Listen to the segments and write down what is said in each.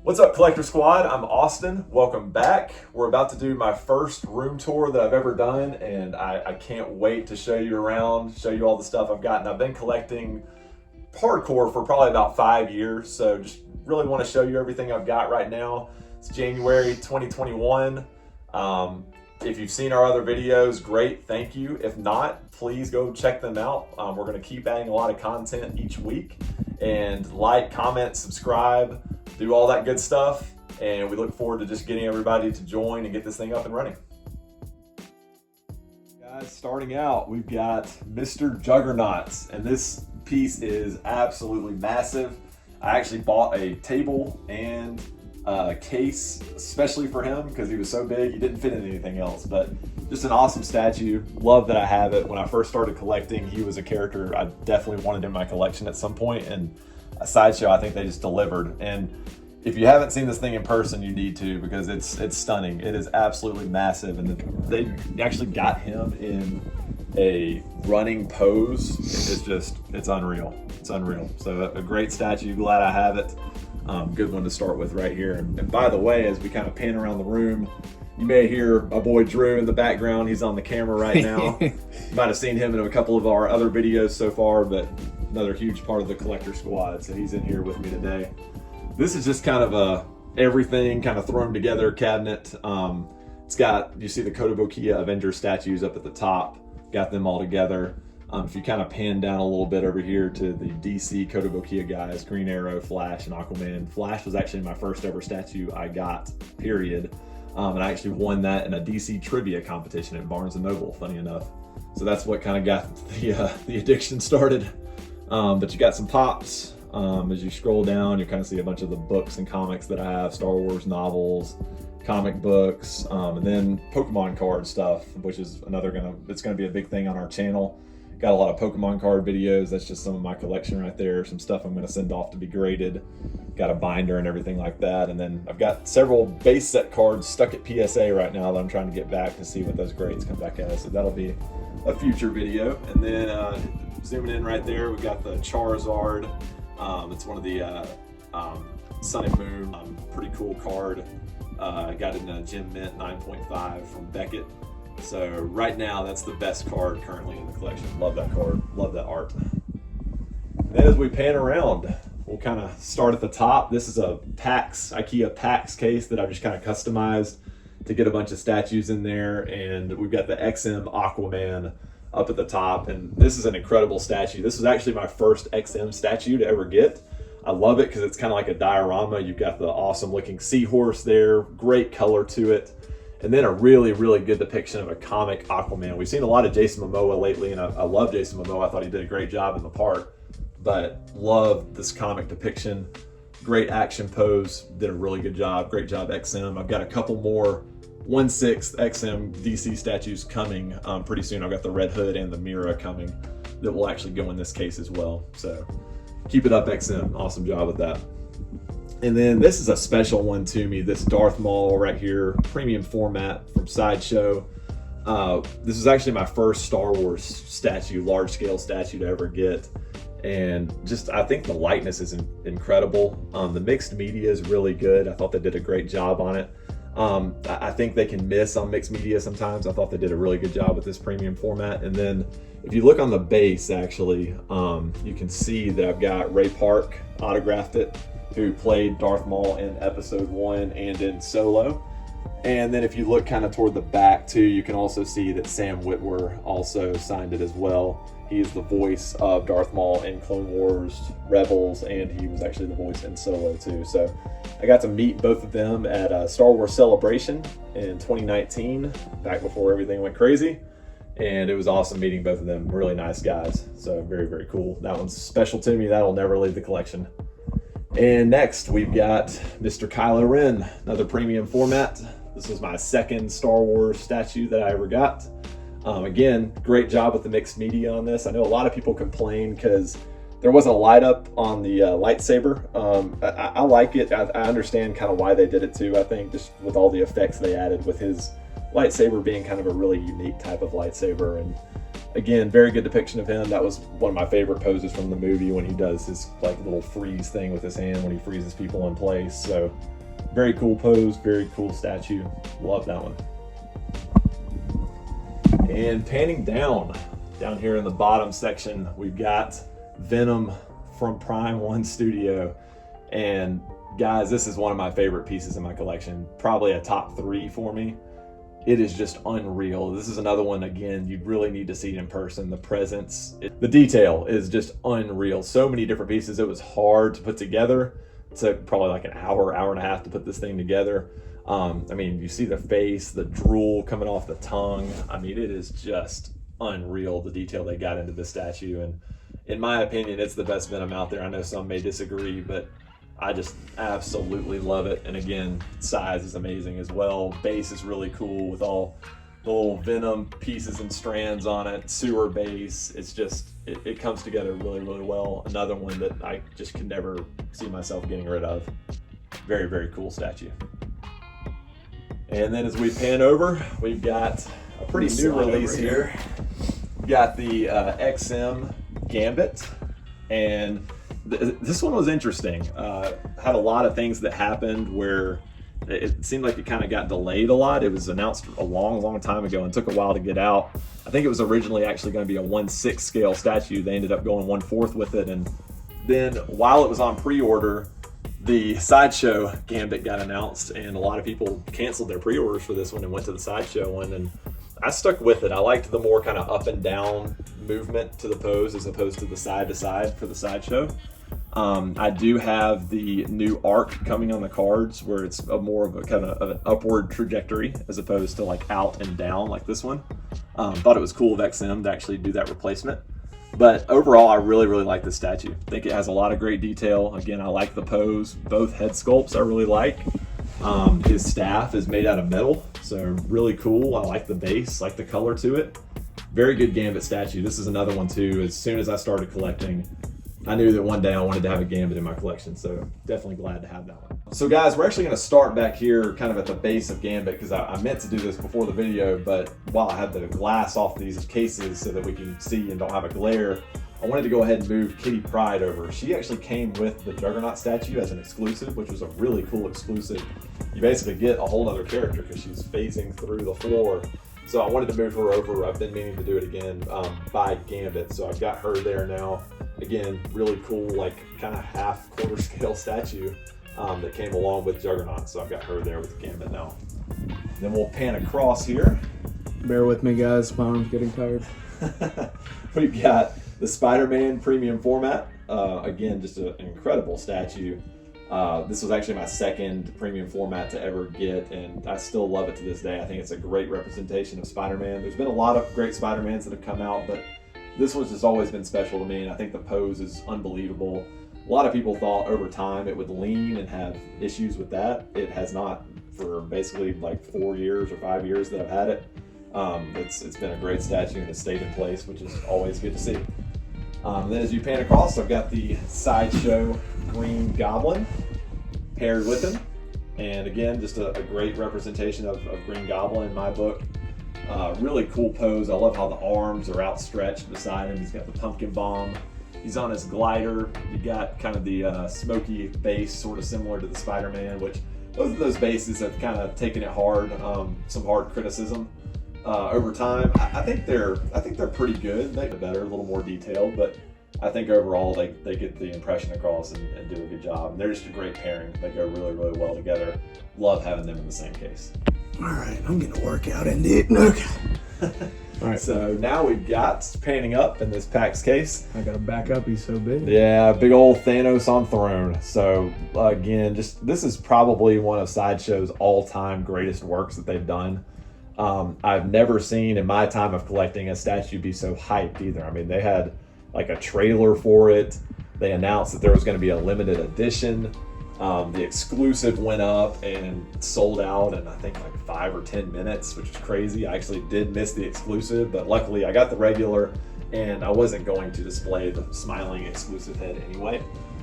What's up, Collector Squad? I'm Austin. Welcome back. We're about to do my first room tour that I've ever done, and I can't wait to show you around, show you all the stuff I've gotten. I've been collecting hardcore for probably about 5 years, so just really want to show you everything I've got right now. It's January 2021. If you've seen our other videos, great, thank you. If not, please go check them out. We're going to keep adding a lot of content each week, and like, comment, subscribe, do all that good stuff, and we look forward to just getting everybody to join and get this thing up and running. Guys, starting out, we've got Mr. Juggernaut, and this piece is absolutely massive. I actually bought a table and a case especially for him because he was so big he didn't fit in anything else, but just an awesome statue. Love that I have it. When I first started collecting, he was a character I definitely wanted in my collection at some point, and a Sideshow, I think they just delivered. And if you haven't seen this thing in person, you need to, because it's stunning. It is absolutely massive, and they actually got him in a running pose. It's unreal. It's unreal. So a great statue. Glad I have it. Good one to start with right here. And by the way, as we kind of pan around the room, you may hear my boy Drew in the background. He's on the camera right now. You might have seen him in a couple of our other videos so far, but another huge part of the Collector Squad. So he's in here with me today. This is just kind of a everything kind of thrown together cabinet. It's got, you see the Kotobukiya Avengers statues up at the top. Got them all together. If you kind of pan down a little bit over here to the DC Kotobukiya guys, Green Arrow, Flash, and Aquaman. Flash was actually my first ever statue I got, period. And I actually won that in a DC trivia competition at Barnes & Noble, funny enough. So that's what kind of got the addiction started. But you got some pops. As you scroll down, you kind of see a bunch of the books and comics that I have, Star Wars novels, comic books, and then Pokemon card stuff, which is it's gonna be a big thing on our channel. Got a lot of Pokemon card videos. That's just some of my collection right there. Some stuff I'm gonna send off to be graded. Got a binder and everything like that. And then I've got several base set cards stuck at PSA right now that I'm trying to get back to see what those grades come back as. So that'll be a future video. And then zooming in right there, we got the Charizard. It's one of the Sun and Moon, pretty cool card. Got it in a Gem Mint 9.5 from Beckett. So right now, that's the best card currently in the collection. Love that card, love that art. Then as we pan around, we'll kind of start at the top. This is a IKEA PAX case that I've just kind of customized to get a bunch of statues in there. And we've got the XM Aquaman up at the top, and this is an incredible statue. This was actually my first XM statue to ever get. I love it because it's kind of like a diorama. You've got the awesome looking seahorse there, great color to it, and then a really, really good depiction of a comic Aquaman. We've seen a lot of Jason Momoa lately, and I love Jason Momoa. I thought he did a great job in the part, but love this comic depiction. Great action pose, did a really good job. Great job, XM. I've got a couple more 1/6 XM DC statues coming pretty soon. I've got the Red Hood and the Mira coming that will actually go in this case as well. So keep it up, XM. Awesome job with that. And then this is a special one to me, this Darth Maul right here, premium format from Sideshow. This is actually my first Star Wars statue, large scale statue to ever get. And just, I think the lightness is incredible. The mixed media is really good. I thought they did a great job on it. I think they can miss on mixed media sometimes. I thought they did a really good job with this premium format. And then if you look on the base, actually, you can see that I've got Ray Park autographed it, who played Darth Maul in episode 1 and in Solo. And then if you look kind of toward the back too, you can also see that Sam Witwer also signed it as well. He is the voice of Darth Maul in Clone Wars, Rebels, and he was actually the voice in Solo too. So I got to meet both of them at Star Wars Celebration in 2019, back before everything went crazy. And it was awesome meeting both of them. Really nice guys. So very, very cool. That one's special to me. That'll never leave the collection. And next we've got Mr. Kylo Ren, another premium format. This was my second Star Wars statue that I ever got. Again, great job with the mixed media on this. I know a lot of people complain because there wasn't a light up on the lightsaber. I like it. I understand kind of why they did it too. I think just with all the effects they added with his lightsaber being kind of a really unique type of lightsaber. And again, very good depiction of him. That was one of my favorite poses from the movie when he does his like little freeze thing with his hand when he freezes people in place. So Very cool pose, very cool statue. Love that one. And panning down here in the bottom section, we've got Venom from Prime One Studio. And guys, this is one of my favorite pieces in my collection, probably a top 3 for me. It is just unreal. This is another one, again, you really need to see it in person. The presence, the detail is just unreal. So many different pieces. It was hard to put together. It took probably like an hour and a half to put this thing together. I mean, you see the face, the drool coming off the tongue. I mean, it is just unreal, the detail they got into this statue. And in my opinion, it's the best Venom out there. I know some may disagree, but I just absolutely love it. And again, size is amazing as well. Base is really cool with all the little Venom pieces and strands on it. Sewer base. It's just, it comes together really, really well. Another one that I just can never see myself getting rid of. Very, very cool statue. And then as we pan over, we've got a pretty new release here. We've got the XM Gambit. And this one was interesting. Had a lot of things that happened where it seemed like it kind of got delayed a lot. It was announced a long time ago and took a while to get out. I think it was originally actually going to be a 1/6 scale statue. They ended up going 1/4 with it. And then while it was on pre-order, the Sideshow Gambit got announced, and a lot of people canceled their pre-orders for this one and went to the Sideshow one. And I stuck with it. I liked the more kind of up and down movement to the pose as opposed to the side to side for the Sideshow. I do have the new arc coming on the cards where it's a more of a kind of an upward trajectory as opposed to like out and down like this one. Thought it was cool of XM to actually do that replacement. But overall, I really like this statue. I think it has a lot of great detail. Again, I like the pose. Both head sculpts I really like. His staff is made out of metal, so really cool. I like the base, like the color to it. Very good Gambit statue. This is another one too. As soon as I started collecting, I knew that one day I wanted to have a Gambit in my collection, so definitely glad to have that one. So guys, we're actually going to start back here kind of at the base of Gambit because I meant to do this before the video, but while I had the glass off these cases so that we can see and don't have a glare, I wanted to go ahead and move Kitty Pryde over. She actually came with the Juggernaut statue as an exclusive, which was a really cool exclusive. You basically get a whole other character because she's phasing through the floor. So I wanted to move her over. I've been meaning to do it again by Gambit. So I've got her there now. Again, really cool, like kind of half quarter scale statue that came along with Juggernaut. So I've got her there with Gambit now. Then we'll pan across here. Bear with me, guys. My arm's getting tired. We've got the Spiderman premium format. Again, just an incredible statue. This was actually my second premium format to ever get, and I still love it to this day. I think it's a great representation of Spider-Man. There's been a lot of great Spider-Mans that have come out, but this one's just always been special to me, and I think the pose is unbelievable. A lot of people thought over time it would lean and have issues with that. It has not for basically like 4 years or 5 years that I've had it. It's been a great statue and it's stayed in place, which is always good to see. Then as you pan across, I've got the Sideshow Green Goblin paired with him. And again, just a great representation of Green Goblin in my book. Really cool pose. I love how the arms are outstretched beside him. He's got the pumpkin bomb. He's on his glider. You got kind of the smoky base, sort of similar to the Spider-Man, which both of those bases have kind of taken it hard, some hard criticism over time. I think they're pretty good. They're better, a little more detailed, but I think overall they get the impression across and do a good job. And they're just a great pairing. They go really well together. Love having them in the same case. All right, I'm gonna work out indeed. Okay. All right. So now we've got panning up in this PAX case. I gotta back up. He's so big. Yeah, big old Thanos on throne. So again, this is probably one of Sideshow's all-time greatest works that they've done. I've never seen in my time of collecting a statue be so hyped either. I mean, they had like a trailer for it. They announced that there was going to be a limited edition. The exclusive went up and sold out in I think like 5 or 10 minutes, which is crazy. I actually did miss the exclusive, but luckily I got the regular and I wasn't going to display the smiling exclusive head anyway.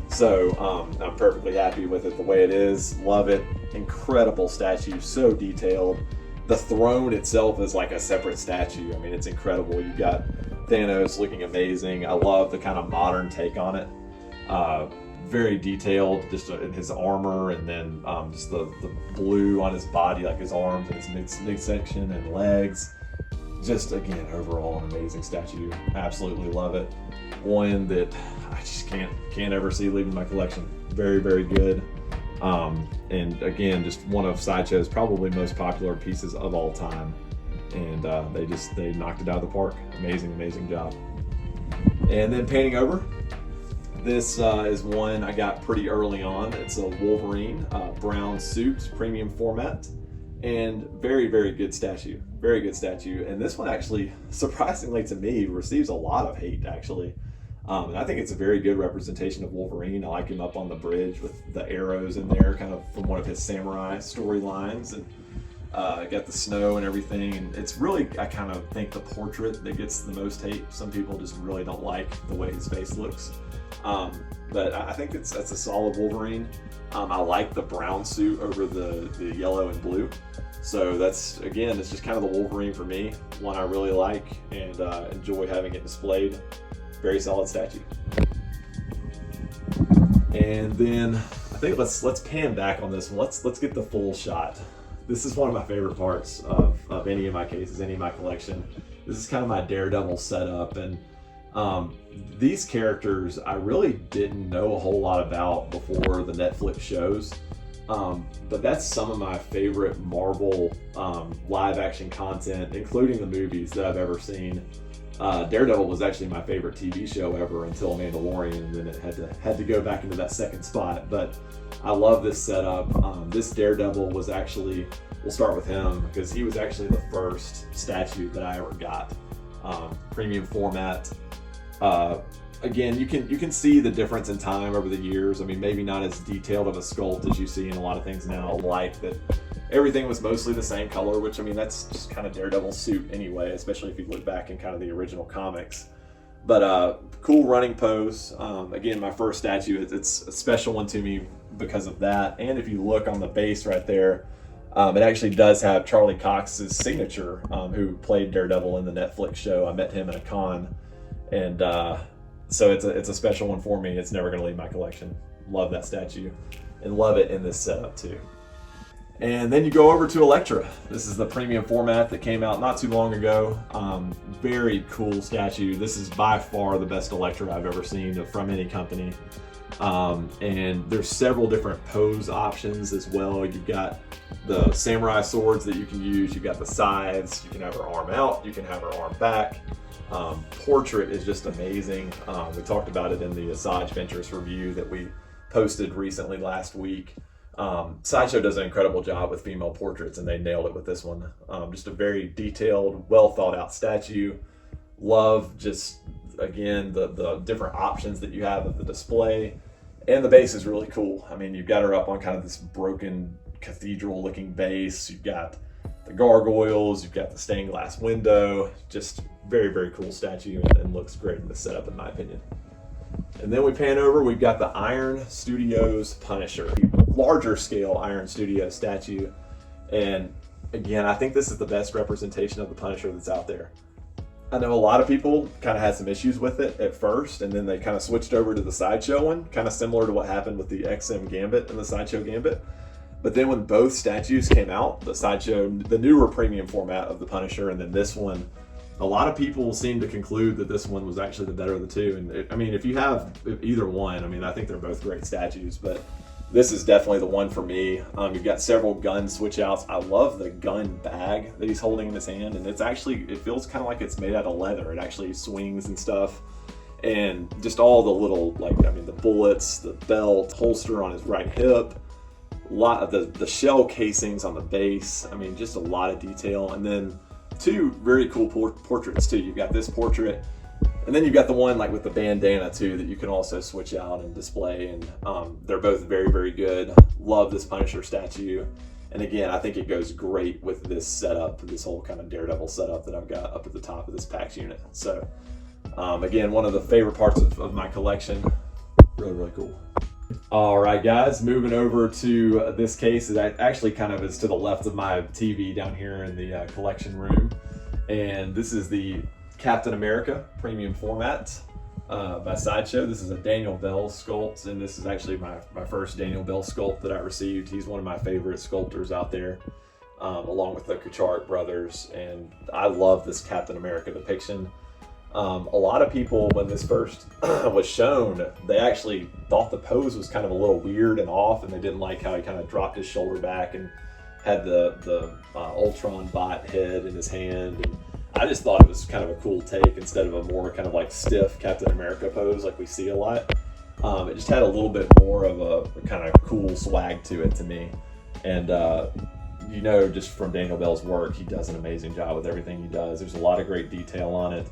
So I'm perfectly happy with it the way it is. Love it. Incredible statue, so detailed. The throne itself is like a separate statue. I mean, it's incredible. You've got Thanos looking amazing. I love the kind of modern take on it. very detailed, just in his armor, and then just the blue on his body, like his arms and his midsection and legs. Just again, overall an amazing statue. Absolutely love it. One that I just can't ever see leaving my collection. Very, very good. And again, just one of Sideshow's probably most popular pieces of all time. And they knocked it out of the park. Amazing job. And then painting over, this is one I got pretty early on. It's a Wolverine brown suit, premium format, and very good statue. Very good statue. And this one actually, surprisingly to me, receives a lot of hate actually. And I think it's a very good representation of Wolverine. I like him up on the bridge with the arrows in there, kind of from one of his samurai storylines, and got the snow and everything. And it's really, I kind of think, the portrait that gets the most hate. Some people just really don't like the way his face looks. But I think that's a solid Wolverine. I like the brown suit over the yellow and blue. So that's, again, it's just kind of the Wolverine for me. One I really like and enjoy having it displayed. Very solid statue. And then I think let's pan back on this one. Let's get the full shot. This is one of my favorite parts of any of my cases, any of my collection. This is kind of my Daredevil setup, and these characters I really didn't know a whole lot about before the Netflix shows. But that's some of my favorite Marvel live action content, including the movies, that I've ever seen. Daredevil was actually my favorite TV show ever until Mandalorian, and then it had to go back into that second spot. But I love this setup. This Daredevil was actually, we'll start with him because he was actually the first statue that I ever got. Premium format. Again, you can see the difference in time over the years. I mean, maybe not as detailed of a sculpt as you see in a lot of things now, like that everything was mostly the same color, which, I mean, that's just kind of Daredevil's suit anyway, especially if you look back in kind of the original comics. But cool running pose. Again, my first statue, it's a special one to me because of that. And if you look on the base right there, it actually does have Charlie Cox's signature, who played Daredevil in the Netflix show. I met him at a con, and so it's a special one for me. It's never going to leave my collection. Love that statue, and love it in this setup too. And then you go over to Elektra. This is the premium format that came out not too long ago. Very cool statue. This is by far the best Elektra I've ever seen from any company. And there's several different pose options as well. You've got the samurai swords that you can use. You've got the scythes. You can have her arm out. You can have her arm back. Portrait is just amazing. We talked about it in the Asajj Ventress review that we posted recently last week. Sideshow does an incredible job with female portraits, and they nailed it with this one. Just a very detailed, well thought out statue. Love just, again, the different options that you have of the display, and the base is really cool. I mean, you've got her up on kind of this broken cathedral looking base. You've got the gargoyles, you've got the stained glass window. Just very cool statue, and looks great in the setup, in my opinion. And then we pan over, we've got the Iron Studios Punisher, larger scale Iron Studio statue. And again, I think this is the best representation of the Punisher that's out there. I know a lot of people kind of had some issues with it at first, and then they kind of switched over to the Sideshow one, kind of similar to what happened with the XM Gambit and the Sideshow Gambit. But then when both statues came out, the Sideshow, the newer premium format of the Punisher, and then this one, a lot of people seem to conclude that this one was actually the better of the two. And I mean, if you have either one, I mean, I think they're both great statues, but this is definitely the one for me. You've got several gun switch outs. I love the gun bag that he's holding in his hand, and it feels kind of like it's made out of leather. It actually swings and stuff. And just all the little, the bullets, the belt, holster on his right hip, a lot of the shell casings on the base. I mean, just a lot of detail. And then two very cool portraits too. You've got this portrait, and then you've got the one with the bandana too that you can also switch out and display. And they're both very good. Love this Punisher statue. And again, I think it goes great with this setup, this whole kind of Daredevil setup that I've got up at the top of this PAX unit. So again, one of the favorite parts of my collection. Really cool. All right, guys, moving over to this case. It actually kind of is to the left of my TV down here in the collection room. And this is the Captain America premium format. by Sideshow. This is a Daniel Bell sculpt, and this is actually my first Daniel Bell sculpt that I received. He's one of my favorite sculptors out there, along with the Kuchart brothers, and I love this Captain America depiction. A lot of people, when this first was shown, they actually thought the pose was kind of a little weird and off, and they didn't like how he kind of dropped his shoulder back and had the Ultron bot head in his hand. And I just thought it was kind of a cool take instead of a more kind of like stiff Captain America pose like we see a lot. It just had a little bit more of a kind of cool swag to it to me. And you know, just from Daniel Bell's work, he does an amazing job with everything he does. There's a lot of great detail on it.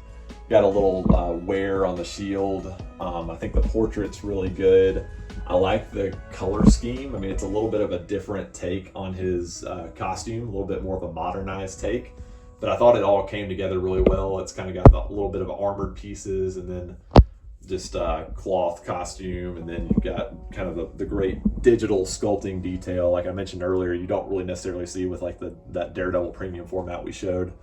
Got a little wear on the shield. I think the portrait's really good. I like the color scheme. I mean, it's a little bit of a different take on his costume, a little bit more of a modernized take, but I thought it all came together really well. It's kind of got a little bit of armored pieces, and then just cloth costume, and then you've got kind of the great digital sculpting detail. Like I mentioned earlier, you don't really necessarily see with like that Daredevil premium format we showed.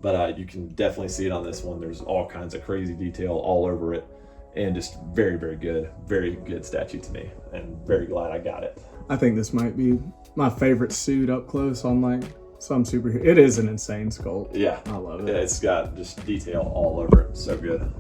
But you can definitely see it on this one. There's all kinds of crazy detail all over it, and just very, very good statue to me, and very glad I got it. I think this might be my favorite suit up close on like some superhero. It is an insane sculpt. Yeah, I love it. Yeah, it's got just detail all over it. So good,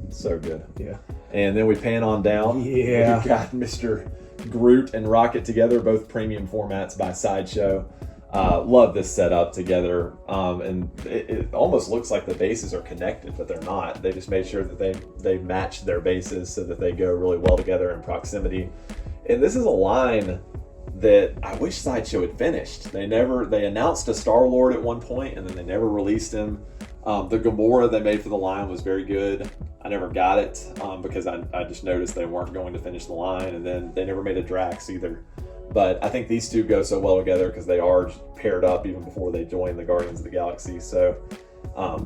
so good. Yeah. And then we pan on down. Yeah. We've got Mr. Groot and Rocket together, both premium formats by Sideshow. Love this setup together, and it almost looks like the bases are connected, but they're not. They just made sure that they match their bases so that they go really well together in proximity. And this is a line that I wish Sideshow had finished. They announced a Star-Lord at one point, and then they never released him. The Gamora they made for the line was very good. I never got it because I just noticed they weren't going to finish the line, and then they never made a Drax either. But I think these two go so well together because they are paired up even before they join the Guardians of the Galaxy. So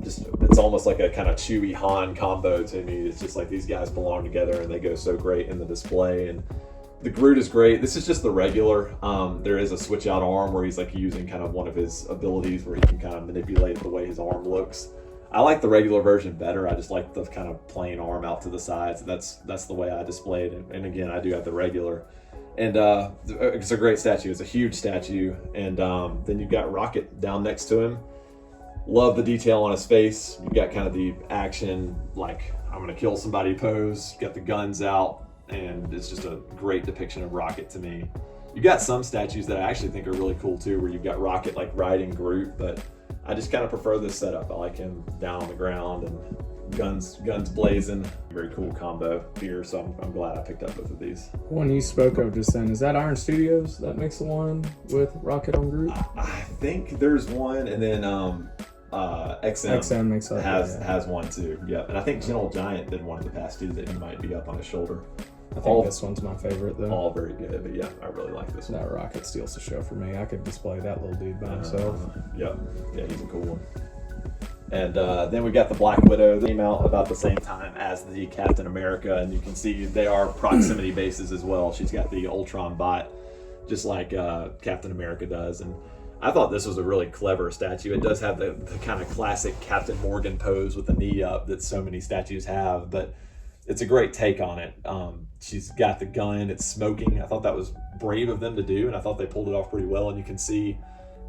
it's almost like a kind of Chewie Han combo to me. It's just like these guys belong together and they go so great in the display. And the Groot is great. This is just the regular. There is a switch out arm where he's like using kind of one of his abilities where he can kind of manipulate the way his arm looks. I like the regular version better. I just like the kind of plain arm out to the side. So that's the way I display it. And again, I do have the regular. And it's a great statue. It's a huge statue. And then you've got Rocket down next to him. Love the detail on his face. You've got kind of the action, like, I'm going to kill somebody pose. Got the guns out. And it's just a great depiction of Rocket to me. You got some statues that I actually think are really cool too, where you've got Rocket like riding Groot. But I just kind of prefer this setup. I like him down on the ground and guns blazing. Very cool combo here, so I'm glad I picked up both of these. One you spoke of just then, is that Iron Studios that makes the one with Rocket on Groot? I think there's one, and then XM makes up, has one too. Yep, and I think Gentle Giant did one in the past too that he might be up on his shoulder. I think this one's my favorite though. All very good, but yeah, I really like this one. That Rocket steals the show for me. I could display that little dude by himself. Yep, yeah, he's a cool one. And then we got the Black Widow that came out about the same time as the Captain America, and you can see they are proximity bases as well. She's got the Ultron bot, just like Captain America does. And I thought this was a really clever statue. It does have the kind of classic Captain Morgan pose with the knee up that so many statues have, but it's a great take on it. She's got the gun, it's smoking. I thought that was brave of them to do, and I thought they pulled it off pretty well. And you can see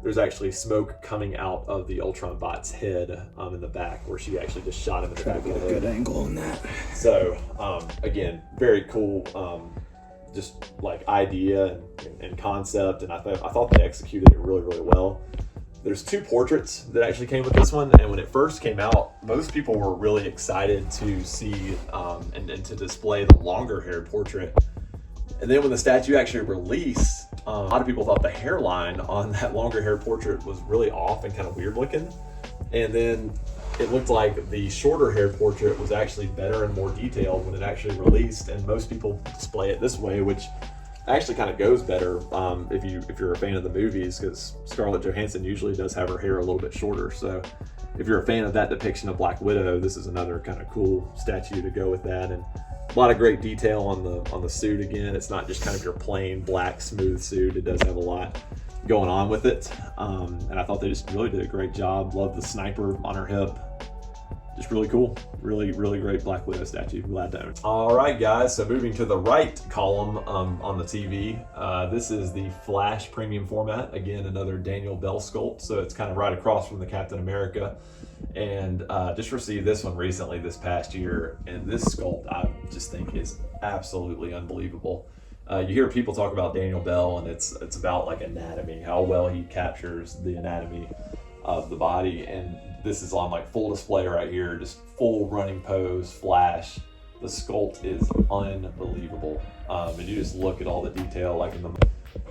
there's actually smoke coming out of the Ultron bot's head in the back, where she actually just shot him in the back of the head. Good angle on that. So again, very cool, just like idea and concept, and I thought they executed it really, really well. There's two portraits that actually came with this one, and when it first came out, most people were really excited to see and to display the longer-haired portrait. And then when the statue actually released, a lot of people thought the hairline on that longer-haired portrait was really off and kind of weird-looking. And then it looked like the shorter-haired portrait was actually better and more detailed when it actually released, and most people display it this way, which actually kind of goes better if you're a fan of the movies, because Scarlett Johansson usually does have her hair a little bit shorter. So if you're a fan of that depiction of Black Widow, this is another kind of cool statue to go with that. And a lot of great detail on the suit. Again, it's not just kind of your plain black smooth suit. It does have a lot going on with it, and I thought they just really did a great job. Love the sniper on her hip. just really cool. Really, really great Black Widow statue. Glad to own it. All right, guys. So moving to the right column on the TV, this is the Flash premium format. Again, another Daniel Bell sculpt. So it's kind of right across from the Captain America. And just received this one recently this past year. And this sculpt I just think is absolutely unbelievable. You hear people talk about Daniel Bell, and it's about like anatomy, how well he captures the anatomy of the body. And this is on like full display right here, just full running pose, Flash. The sculpt is unbelievable. And you just look at all the detail, like in the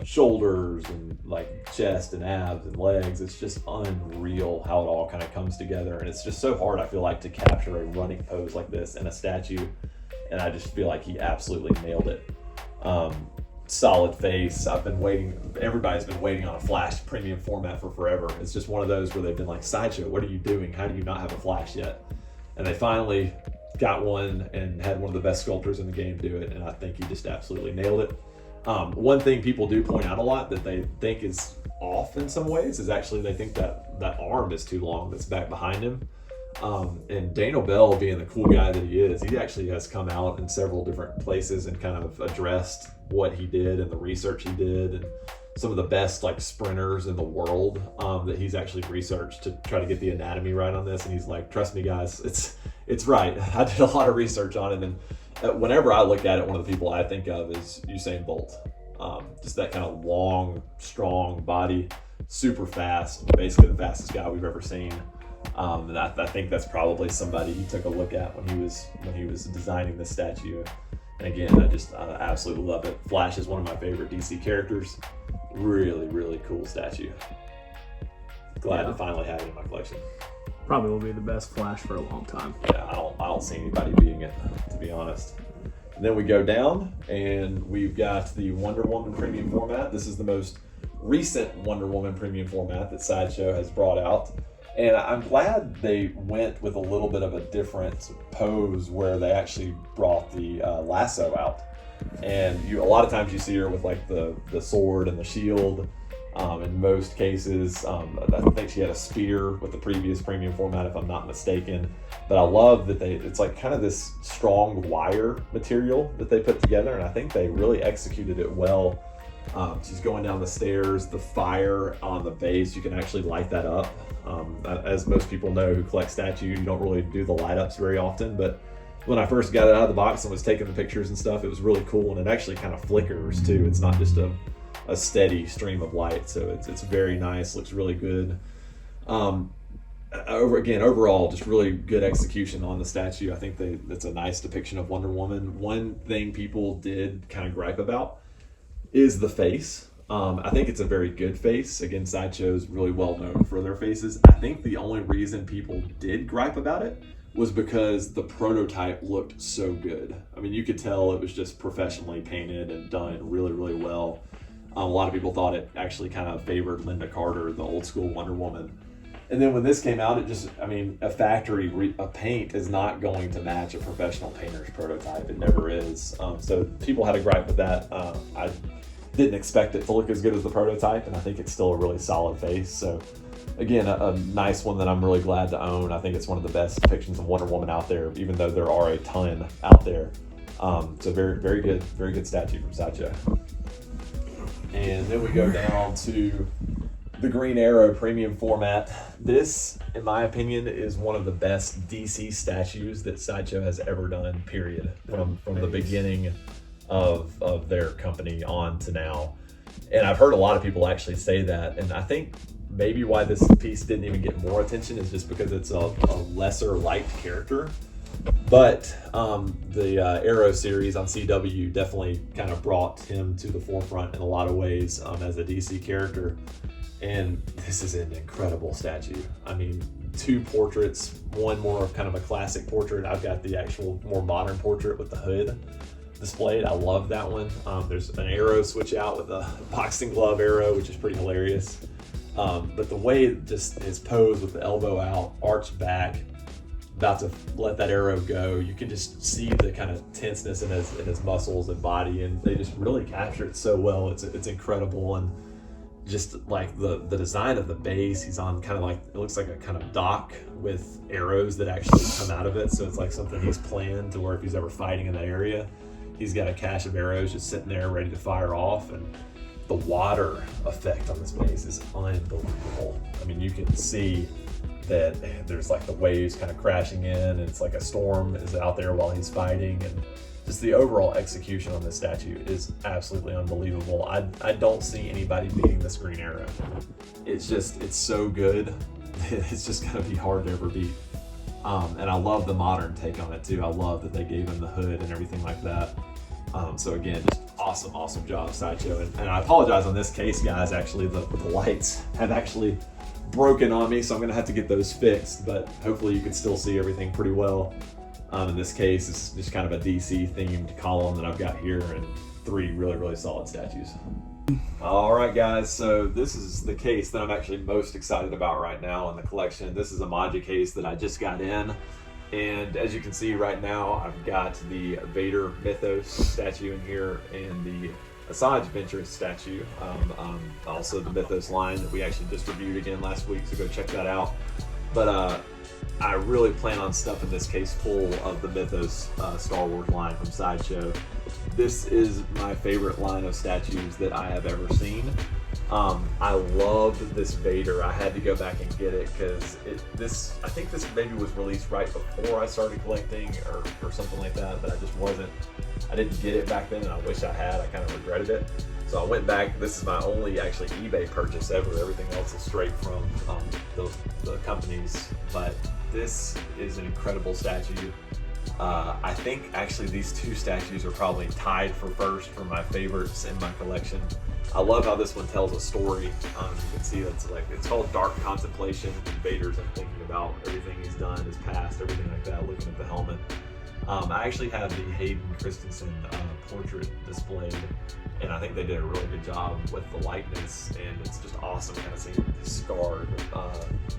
shoulders and like chest and abs and legs. It's just unreal how it all kind of comes together. And it's just so hard, I feel like, to capture a running pose like this in a statue. And I just feel like he absolutely nailed it. Solid face. Everybody's been waiting on a Flash premium format for forever. It's just one of those where they've been like, Sideshow, what are you doing? How do you not have a Flash yet? And they finally got one and had one of the best sculptors in the game do it, and I think he just absolutely nailed it. One thing people do point out a lot that they think is off in some ways is actually they think that arm is too long that's back behind him. And Daniel Bell, being the cool guy that he is, he actually has come out in several different places and kind of addressed what he did and the research he did, and some of the best like sprinters in the world that he's actually researched to try to get the anatomy right on this. And he's like, trust me guys, it's right. I did a lot of research on it, and whenever I look at it, one of the people I think of is Usain Bolt. Just that kind of long, strong body, super fast, basically the fastest guy we've ever seen. And I think that's probably somebody he took a look at when he was designing this statue. And again, I absolutely love it. Flash is one of my favorite DC characters. Really, really cool statue. Glad to finally have it in my collection. Probably will be the best Flash for a long time. Yeah, I don't see anybody beating it, to be honest. And then we go down, and we've got the Wonder Woman premium format. This is the most recent Wonder Woman premium format that Sideshow has brought out. And I'm glad they went with a little bit of a different pose where they actually brought the lasso out. And a lot of times you see her with like the sword and the shield. In most cases, I think she had a spear with the previous premium format, if I'm not mistaken. But I love that it's like kind of this strong wire material that they put together, and I think they really executed it well. She's going down the stairs. The fire on the base, you can actually light that up. As most people know who collect statues, you don't really do the light ups very often, but when I first got it out of the box and was taking the pictures and stuff, it was really cool, and it actually kind of flickers too. It's not just a steady stream of light, so it's very nice, looks really good. Overall, just really good execution on the statue. I think that's a nice depiction of Wonder Woman. One thing people did kind of gripe about is the face. I think it's a very good face. Again, Sideshow's really well known for their faces. I think the only reason people did gripe about it was because the prototype looked so good. I mean, you could tell it was just professionally painted and done really, really well. A lot of people thought it actually kind of favored Linda Carter, the old school Wonder Woman. And then when this came out, a factory paint is not going to match a professional painter's prototype. It never is. So people had a gripe with that. I didn't expect it to look as good as the prototype, and I think it's still a really solid face. So again, a nice one that I'm really glad to own. I think it's one of the best depictions of Wonder Woman out there, even though there are a ton out there. So very, very good statue from Sideshow. And then we go down to the Green Arrow premium format. This, in my opinion, is one of the best DC statues that Sideshow has ever done, period. From the beginning of their company on to now. And I've heard a lot of people actually say that, and I think maybe why this piece didn't even get more attention is just because it's a lesser liked character. But the Arrow series on CW definitely kind of brought him to the forefront in a lot of ways as a DC character. And this is an incredible statue. I mean, two portraits, one more of kind of a classic portrait. I've got the actual more modern portrait with the hood displayed. I love that one. There's an arrow switch out with a boxing glove arrow, which is pretty hilarious. But the way it just is posed with the elbow out, arched back, about to let that arrow go, you can just see the kind of tenseness in his muscles and body, and they just really capture it so well. It's incredible. And just like the design of the base. He's on kind of like, it looks like a kind of dock with arrows that actually come out of it. So it's like something he's planned to where if he's ever fighting in that area, he's got a cache of arrows just sitting there ready to fire off. And the water effect on this base is unbelievable. I mean, you can see that there's like the waves kind of crashing in, and it's like a storm is out there while he's fighting, and just the overall execution on this statue is absolutely unbelievable. I don't see anybody beating this Green Arrow. It's so good. It's just gonna be hard to ever beat. And I love the modern take on it too. I love that they gave him the hood and everything like that. So again, just awesome job, Sideshow. And I apologize on this case, guys. Actually, the lights have actually broken on me, so I'm gonna have to get those fixed, but hopefully you can still see everything pretty well. In this case, it's just kind of a DC themed column that I've got here, and 3 really solid statues. All right, guys, so this is the case that I'm actually most excited about right now in the collection. This is a Maji case that I just got in, and as you can see right now, I've got the Vader Mythos statue in here and the Asajj Ventress statue, also the Mythos line that we actually just reviewed again last week, so go check that out. But I really plan on stuffing this case full of the Mythos Star Wars line from Sideshow. This is my favorite line of statues that I have ever seen. I loved this Vader. I had to go back and get it because I think this maybe was released right before I started collecting or something like that, but I didn't get it back then, and I wish I had. I kind of regretted it. So I went back. This is my only actually eBay purchase ever. Everything else is straight from the companies, but this is an incredible statue. I think actually these 2 statues are probably tied for first for my favorites in my collection. I love how this one tells a story. You can see it's called Dark Contemplation. Vader's thinking about everything he's done, his past, everything like that, looking at the helmet. I actually have the Hayden Christensen portrait displayed, and I think they did a really good job with the likeness, and it's just awesome kind of seeing his scarred,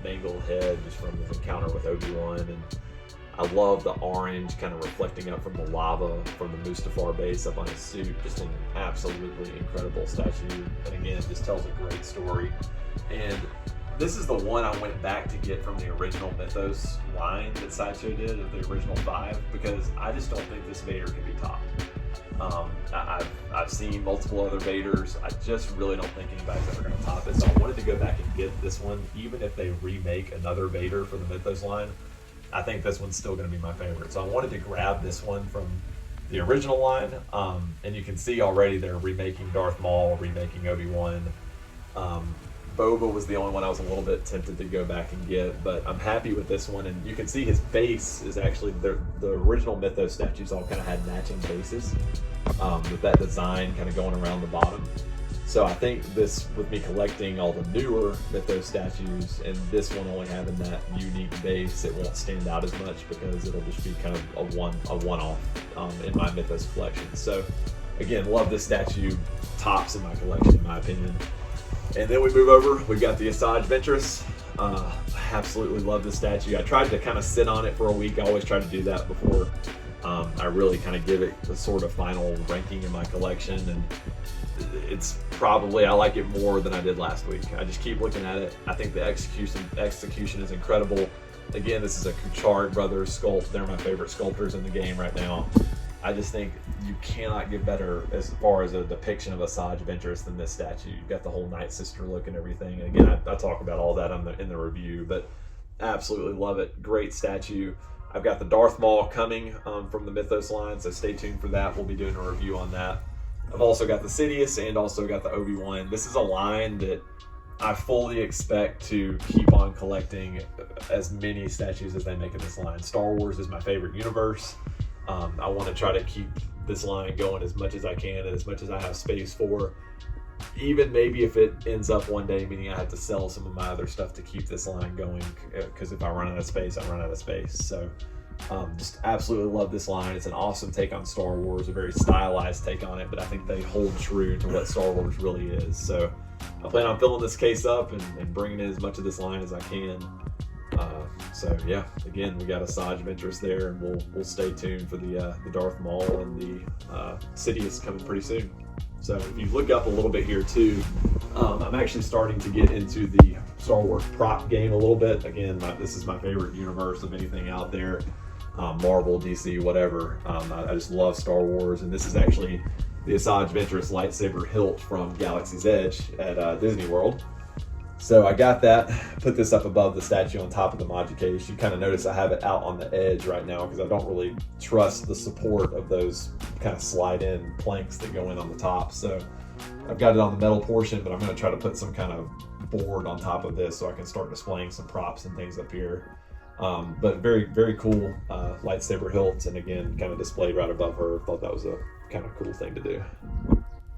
mangled head just from his encounter with Obi-Wan. And I love the orange kind of reflecting up from the lava from the Mustafar base up on his suit. Just an absolutely incredible statue, and again, just tells a great story. And this is the one I went back to get from the original Mythos line that Sideshow did of the original 5, because I just don't think this Vader can be topped. I've seen multiple other Vaders. I just really don't think anybody's ever going to top it. So I wanted to go back and get this one, even if they remake another Vader for the Mythos line. I think this one's still going to be my favorite. So I wanted to grab this one from the original line, and you can see already they're remaking Darth Maul, remaking Obi-Wan. Boba was the only one I was a little bit tempted to go back and get, but I'm happy with this one. And you can see his base is actually, the original Mythos statues all kind of had matching bases, with that design kind of going around the bottom. So I think this, with me collecting all the newer Mythos statues and this one only having that unique base, it won't stand out as much because it'll just be kind of a one-off in my Mythos collection. So again, love this statue, tops in my collection in my opinion. And then we move over, we've got the Asajj Ventress. I absolutely love this statue. I tried to kind of sit on it for a week. I always try to do that before I really kind of give it the sort of final ranking in my collection. And it's probably, I like it more than I did last week. I just keep looking at it. I think the execution is incredible. Again, this is a Kuchard Brothers sculpt. They're my favorite sculptors in the game right now. I just think you cannot get better as far as a depiction of Asajj Ventress than this statue. You've got the whole Night Sister look and everything. And again, I talk about all that in the review, but absolutely love it. Great statue. I've got the Darth Maul coming from the Mythos line, so stay tuned for that. We'll be doing a review on that. I've also got the Sidious and also got the Obi-Wan. This is a line that I fully expect to keep on collecting as many statues as they make in this line. Star Wars is my favorite universe. I want to try to keep this line going as much as I can and as much as I have space for. Even maybe if it ends up one day meaning I have to sell some of my other stuff to keep this line going, because if I run out of space, I run out of space. So just absolutely love this line. It's an awesome take on Star Wars, a very stylized take on it, but I think they hold true to what Star Wars really is. So I plan on filling this case up and bringing in as much of this line as I can. So yeah, again, we got Asajj Ventress there, and we'll stay tuned for the Darth Maul and the Sidious coming pretty soon. So if you look up a little bit here too, I'm actually starting to get into the Star Wars prop game a little bit. Again, this is my favorite universe of anything out there. Marvel, DC, whatever. I just love Star Wars, and this is actually the Asajj Ventress lightsaber hilt from Galaxy's Edge at Disney World. So I got that, put this up above the statue on top of the Maji case. You kind of notice I have it out on the edge right now because I don't really trust the support of those kind of slide-in planks that go in on the top. So I've got it on the metal portion, but I'm going to try to put some kind of board on top of this so I can start displaying some props and things up here. But very, very cool lightsaber hilt, and again, kind of displayed right above her. Thought that was a kind of cool thing to do.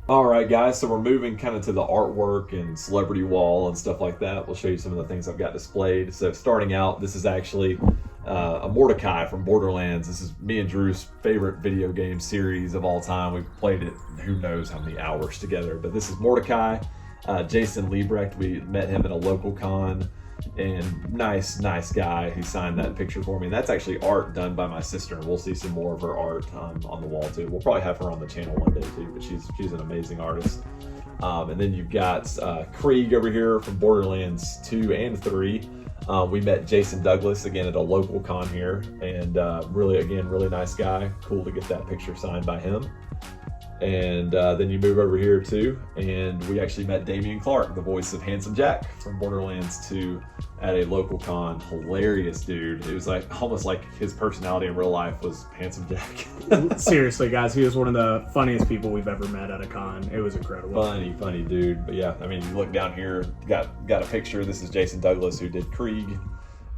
All right, guys, so we're moving kind of to the artwork and celebrity wall and stuff like that. We'll show you some of the things I've got displayed. So starting out, this is actually a Mordecai from Borderlands. This is me and Drew's favorite video game series of all time. We've played it who knows how many hours together, but this is Mordecai. Jason Liebrecht, we met him at a local con, and nice guy who signed that picture for me. And that's actually art done by my sister, and we'll see some more of her art on the wall too. We'll probably have her on the channel one day too, but she's an amazing artist. And then you've got Krieg over here from Borderlands 2 and 3. We met Jason Douglas again at a local con here, and really nice guy. Cool to get that picture signed by him. And then you move over here too, and we actually met Damian Clark, the voice of Handsome Jack from Borderlands 2, at a local con. Hilarious dude. It was like almost like his personality in real life was Handsome Jack. Seriously, guys, he was one of the funniest people we've ever met at a con. It was incredible. Funny dude. But yeah, I mean, you look down here, got a picture. This is Jason Douglas who did Krieg,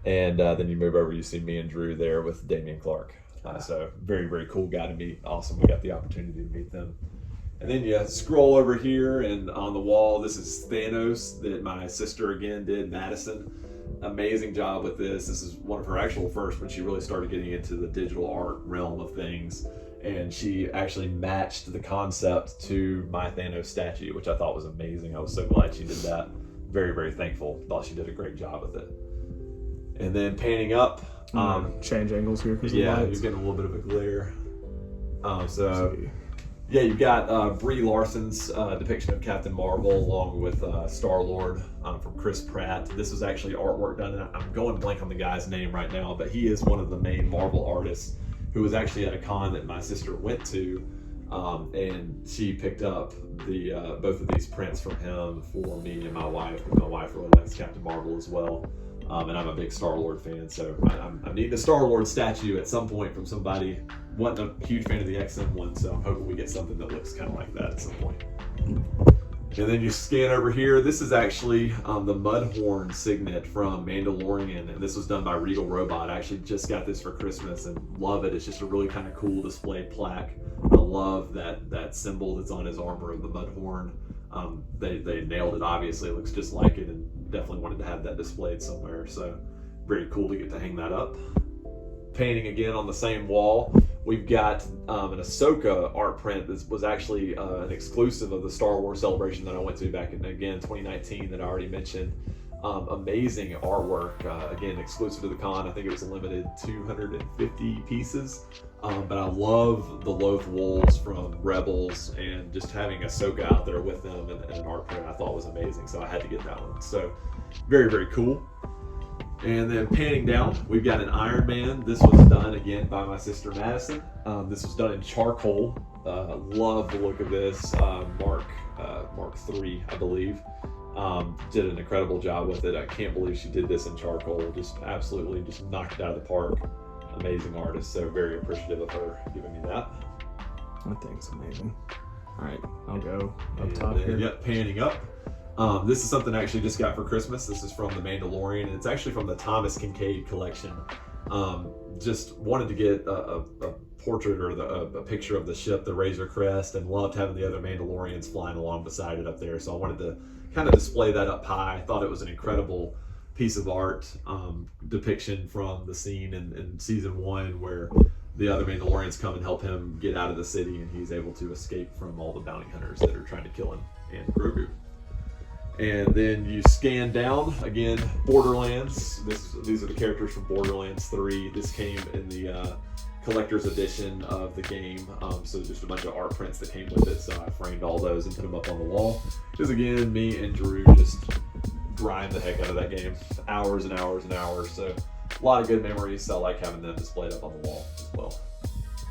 and then you move over, you see me and Drew there with Damian Clark. So very cool guy to meet. Awesome, we got the opportunity to meet them. And then you scroll over here, and on the wall, this is Thanos that my sister again did, Madison. Amazing job with this. This is one of her actual first when she really started getting into the digital art realm of things. And she actually matched the concept to my Thanos statue, which I thought was amazing. I was so glad she did that. Very thankful. Thought she did a great job with it. And then panning up, change angles here because you're getting a little bit of a glare. Yeah, you've got Brie Larson's depiction of Captain Marvel along with Star-Lord from Chris Pratt. This is actually artwork done, and I'm going blank on the guy's name right now, but he is one of the main Marvel artists who was actually at a con that my sister went to, and she picked up the both of these prints from him for me and my wife. My wife really likes Captain Marvel as well. And I'm a big Star-Lord fan, so I need a Star-Lord statue at some point from somebody. Wasn't a huge fan of the XM one, so I'm hoping we get something that looks kind of like that at some point. And then you scan over here. This is actually the Mudhorn signet from Mandalorian, and this was done by Regal Robot. I actually just got this for Christmas and love it. It's just a really kind of cool displayed plaque. I love that symbol that's on his armor of the Mudhorn. They nailed it, obviously. It looks just like it, and definitely wanted to have that displayed somewhere, so very cool to get to hang that up. Painting again on the same wall, we've got an Ahsoka art print. This was actually an exclusive of the Star Wars celebration that I went to back in, again, 2019 that I already mentioned. Amazing artwork, again, exclusive to the con. I think it was a limited 250 pieces. But I love the Loth Wolves from Rebels, and just having Ahsoka out there with them and an art print I thought was amazing, so I had to get that one. So very cool. And then panning down, we've got an Iron Man. This was done again by my sister Madison. This was done in charcoal. Love the look of this. Mark III, I believe. Did an incredible job with it. I can't believe she did this in charcoal. Just absolutely just knocked it out of the park. Amazing artist, so very appreciative of her giving me that. That thing's amazing. All right, I'll go up top here. Yep, panning up. This is something I actually just got for Christmas. This is from The Mandalorian, and it's actually from the Thomas Kincaid collection. Just wanted to get a portrait or a picture of the ship, the Razor Crest, and loved having the other Mandalorians flying along beside it up there. So I wanted to kind of display that up high. I thought it was an incredible piece of art depiction from the scene in season 1 where the other Mandalorians come and help him get out of the city, and he's able to escape from all the bounty hunters that are trying to kill him and Grogu. And then you scan down again, Borderlands. These are the characters from Borderlands 3. This came in the collector's edition of the game. So just a bunch of art prints that came with it. So I framed all those and put them up on the wall. Because again, me and Drew just grind the heck out of that game. Hours and hours and hours. So a lot of good memories. So I like having them displayed up on the wall as well.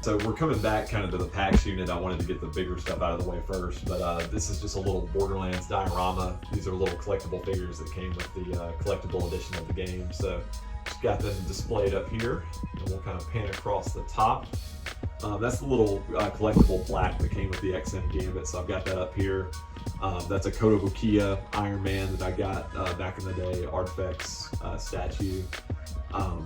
So we're coming back kind of to the packs unit. I wanted to get the bigger stuff out of the way first, but this is just a little Borderlands diorama. These are little collectible figures that came with the collectible edition of the game. So just got them displayed up here, and we'll kind of pan across the top. That's the little collectible plaque that came with the XM Gambit, so I've got that up here. That's a Kotobukiya Iron Man that I got back in the day, Artifacts statue.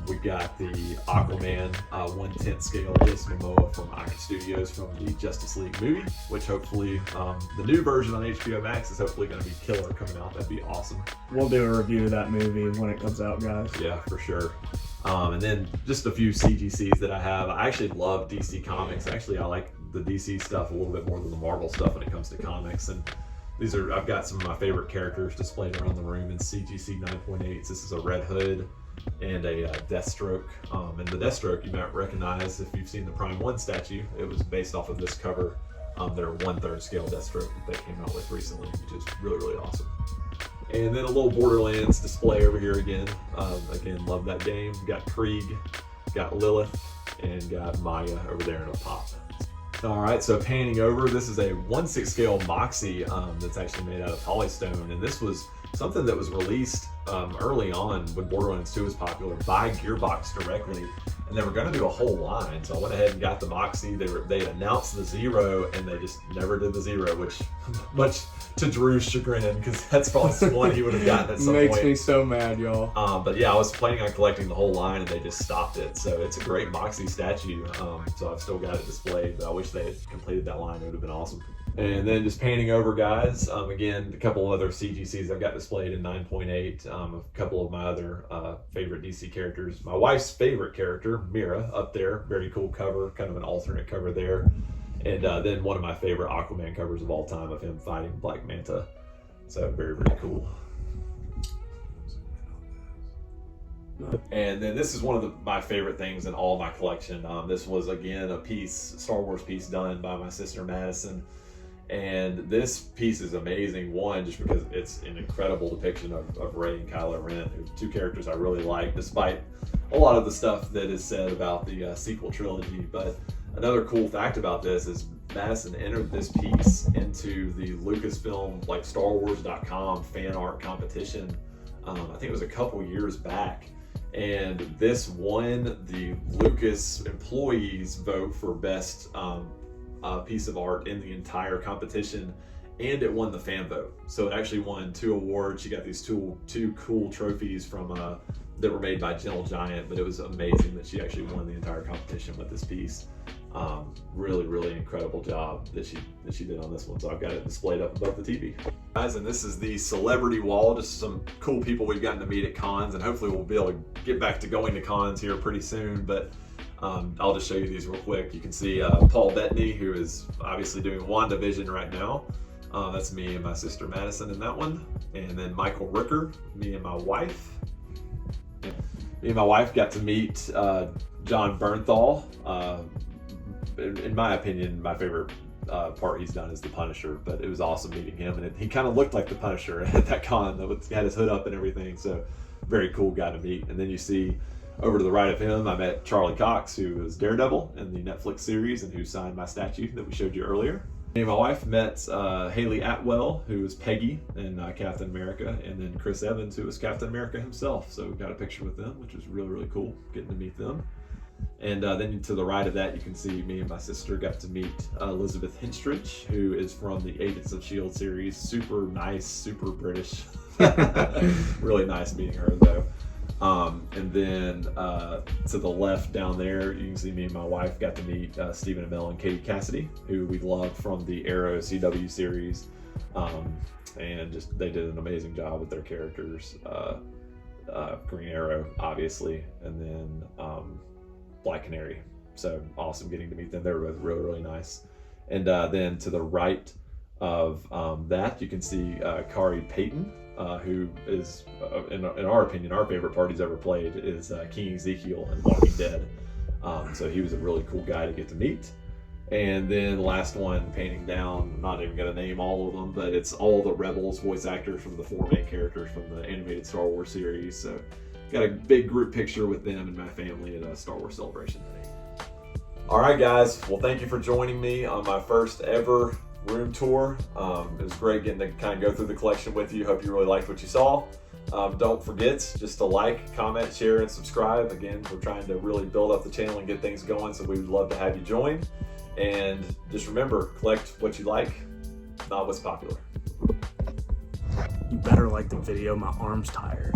We've got the Aquaman 1/10 scale Jason Momoa from Iron Studios from the Justice League movie, which hopefully the new version on HBO Max is hopefully going to be killer coming out. That'd be awesome. We'll do a review of that movie when it comes out, guys. Yeah, for sure. And then just a few CGCs that I have. I actually love DC Comics. Actually, I like the DC stuff a little bit more than the Marvel stuff when it comes to comics. And these are, I've got some of my favorite characters displayed around the room in CGC 9.8s. This is a Red Hood and a Deathstroke. And the Deathstroke you might recognize if you've seen the Prime 1 statue. It was based off of this cover, their 1/3 scale Deathstroke that they came out with recently, which is really, really awesome. And then a little Borderlands display over here again. Again, love that game. Got Krieg, got Lilith, and got Maya over there in a pop. All right, so panning over, this is a 1/6 scale Moxie that's actually made out of polystone, and this was something that was released early on when Borderlands 2 was popular by Gearbox directly, and they were going to do a whole line. So I went ahead and got the Moxie. They announced the Zero, and they just never did the Zero, which much to Drew's chagrin, because that's probably one he would have gotten at some point. Makes me so mad, y'all. But yeah, I was planning on collecting the whole line, and they just stopped it. So it's a great Moxie statue. So I've still got it displayed, but I wish they had completed that line. It would have been awesome. And then just panning over, guys, again, a couple of other CGCs I've got displayed in 9.8. A couple of my other favorite DC characters. My wife's favorite character, Mira, up there. Very cool cover, kind of an alternate cover there. And then one of my favorite Aquaman covers of all time of him fighting Black Manta. So very, very cool. And then this is one of my favorite things in all my collection. This was, again, a piece, Star Wars piece done by my sister Madison. And this piece is amazing, one, just because it's an incredible depiction of Rey and Kylo Ren, two characters I really like, despite a lot of the stuff that is said about the sequel trilogy. But another cool fact about this is Madison entered this piece into the Lucasfilm, like StarWars.com fan art competition. I think it was a couple years back. And this won the Lucas employees vote for best piece of art in the entire competition, and it won the fan vote. So it actually won 2 awards. She got these two cool trophies from that were made by Gentle Giant, but it was amazing that she actually won the entire competition with this piece. Really, really incredible job that she did on this one. So I've got it displayed up above the TV. Guys, and this is the celebrity wall, just some cool people we've gotten to meet at cons, and hopefully we'll be able to get back to going to cons here pretty soon. But I'll just show you these real quick. You can see Paul Bettany, who is obviously doing WandaVision right now. That's me and my sister Madison in that one. And then Michael Rooker, me and my wife. Me and my wife got to meet John Bernthal. In my opinion, my favorite part he's done is the Punisher, but it was awesome meeting him, and he kind of looked like the Punisher at that con. He had his hood up and everything, so very cool guy to meet. And then you see over to the right of him, I met Charlie Cox, who is Daredevil in the Netflix series and who signed my statue that we showed you earlier. Me and my wife met Haley Atwell, who is Peggy in Captain America, and then Chris Evans, who is Captain America himself. So we got a picture with them, which was really, really cool getting to meet them. And then to the right of that, you can see me and my sister got to meet Elizabeth Henstridge, who is from the Agents of S.H.I.E.L.D. series. Super nice, super British. Really nice meeting her, though. And then to the left down there, you can see me and my wife got to meet Stephen Amell and Katie Cassidy, who we love from the Arrow CW series. And just they did an amazing job with their characters. Green Arrow, obviously, and then Black Canary. So awesome getting to meet them. They were both really, really nice. And then to the right of that, you can see Kari Payton, who is, in our opinion, our favorite part he's ever played is King Ezekiel in Walking Dead. So he was a really cool guy to get to meet. And then the last one, painting down, I'm not even going to name all of them, but it's all the Rebels voice actors from the 4 main characters from the animated Star Wars series. So got a big group picture with them and my family at a Star Wars Celebration today. All right, guys. Well, thank you for joining me on my first ever room tour. It was great getting to kind of go through the collection with you. Hope you really liked what you saw. Don't forget just to like, comment, share, and subscribe. Again, we're trying to really build up the channel and get things going, so we would love to have you join. And just remember, collect what you like, not what's popular. You better like the video, my arm's tired.